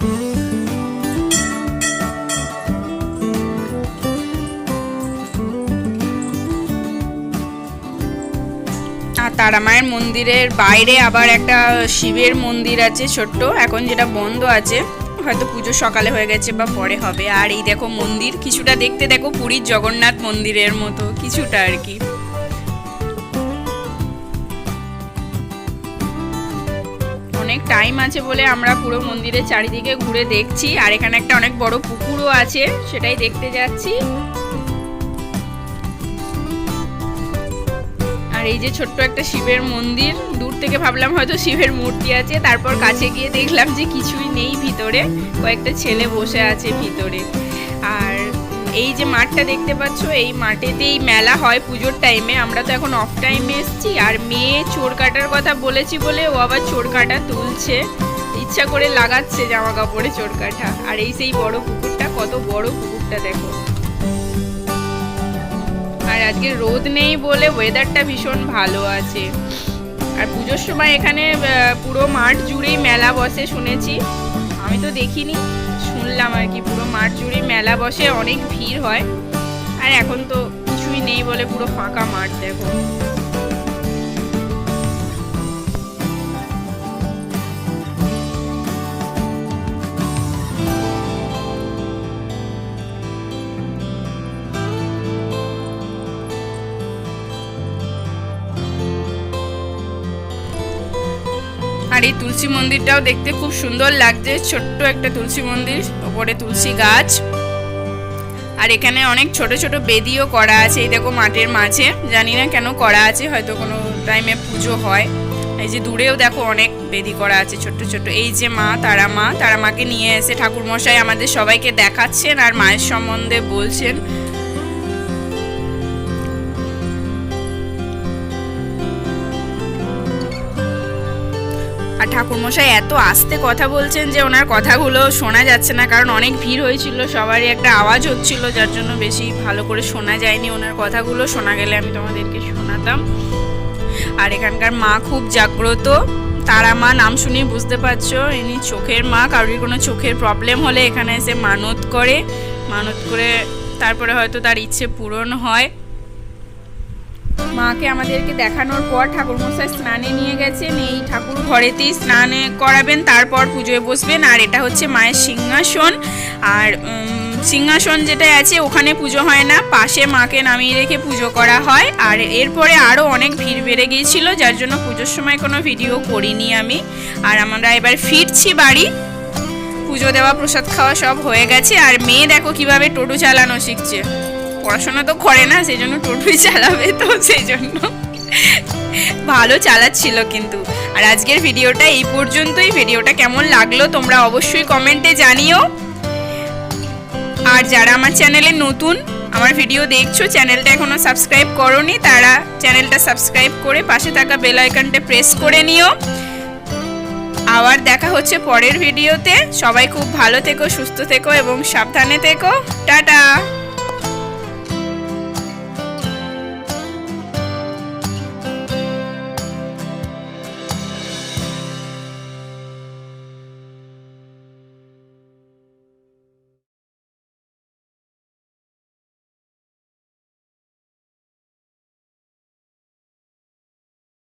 আর তারা মায়ের মন্দিরের বাইরে আবার একটা শিবের মন্দির আছে ছোট্ট, এখন যেটা বন্ধ আছে, হয়তো পুজো সকালে হয়ে গেছে বা পরে হবে। আর এই দেখো মন্দির কিছুটা দেখতে দেখো পুরীর জগন্নাথ মন্দিরের মতো কিছুটা আর কি। অনেক টাইম আছে বলে আমরা পুরো মন্দিরের চারিদিকে ঘুরে দেখছি। আর এখানে একটা অনেক বড় পুকুরও আছে, সেটাই দেখতে যাচ্ছি। আর এই যে ছোট্ট একটা শিবের মন্দির, দূর থেকে ভাবলাম হয়তো শিবের মূর্তি আছে, তারপর কাছে গিয়ে দেখলাম যে কিছুই নেই ভিতরে, কয়েকটা ছেলে বসে আছে ভিতরে। আর এই যে মাঠটা দেখতে পাচ্ছ, এই মাঠেতেই মেলা হয় পুজোর টাইমে। আমরা তো এখন অফ টাইমে এসেছি। আর মেয়ে চোর কাটার কথা বলেছি বলে ও আবার চোর কাটা তুলছে, ইচ্ছা করে লাগাচ্ছে জামা কাপড়ে চোর কাটা। আর এই সেই বড় পুকুরটা, কত বড় পুকুরটা দেখো। আর আজকে রোদ নেই বলে ওয়েদারটা ভীষণ ভালো আছে। আর পুজোর সময় এখানে পুরো মাঠ জুড়েই মেলা বসে শুনেছি, আমি তো দেখিনি, শুনলাম আর কি। পুরো মাঠ জুড়েই মেলা বসে, অনেক ভিড় হয়। আর এখন তো কিছুই নেই বলে পুরো ফাঁকা মাঠ দেখো। আর এই তুলসী মন্দিরটাও দেখতে খুব সুন্দর লাগছে, ছোট্ট একটা তুলসী মন্দির, ওপরে তুলসী গাছ। আর এখানে অনেক ছোট ছোট বেদিও করা আছে, এই দেখো মাঠের মাঝে, জানি না কেন করা আছে, হয়তো কোনো টাইমে পুজো হয়। এই যে দূরেও দেখো অনেক বেদি করা আছে ছোট্ট ছোট। এই যে মা, তারা মাকে নিয়ে এসে ঠাকুরমশাই আমাদের সবাইকে দেখাচ্ছেন আর মায়ের সম্বন্ধে বলছেন। আর ঠাকুরমশাই এত আস্তে কথা বলছেন যে ওনার কথাগুলো শোনা যাচ্ছে না, কারণ অনেক ভিড় হয়েছিল, সবারই একটা আওয়াজ হচ্ছিল, যার জন্য বেশি ভালো করে শোনা যায়নি ওনার কথাগুলো। শোনা গেলে আমি তোমাদেরকে শোনাতাম। আর এখানকার মা খুব জাগ্রত, তারা মা নাম শুনেই বুঝতে পারছো ইনি চোখের মা। কারোর কোনো চোখের প্রবলেম হলে এখানে এসে মানত করে তারপরে হয়তো তার ইচ্ছে পূরণ হয়। মাকে আমাদেরকে দেখানোর পর ঠাকুরমশাই স্নানে নিয়ে গেছেন, এই ঠাকুর ঘরেতেই স্নানে করাবেন, তারপর পুজোয় বসবেন। আর এটা হচ্ছে মায়ের সিংহাসন। আর সিংহাসন যেটা আছে ওখানে পুজো হয় না, পাশে মাকে নামিয়ে রেখে পুজো করা হয়। আর এরপরে আরও অনেক ভিড় বেড়ে গিয়েছিল, যার জন্য পুজোর সময় কোনো ভিডিও করিনি আমি। আর আমরা এবার ফিরছি বাড়ি, পুজো দেওয়া প্রসাদ খাওয়া সব হয়ে গেছে। আর মেয়ে দেখো কিভাবে টোটো চালানো শিখছে, পড়াশোনা তো করে না, সেই জন্য টোটোই চালাবে, তো সেই জন্য ভালো চালাচ্ছিল কিন্তু। আর আজকের ভিডিওটা এই পর্যন্তই। ভিডিওটা কেমন লাগলো তোমরা অবশ্যই কমেন্টে জানিও। আর যারা আমার চ্যানেলে নতুন, আমার ভিডিও দেখছো, চ্যানেলটা এখনো সাবস্ক্রাইব করোনি, তারা চ্যানেলটা সাবস্ক্রাইব করে পাশে থাকা বেল আইকনটা প্রেস করে নিও। আবার দেখা হচ্ছে পরের ভিডিওতে। সবাই খুব ভালো থেকো, সুস্থ থেকো এবং সাবধানে থেকো। টাটা।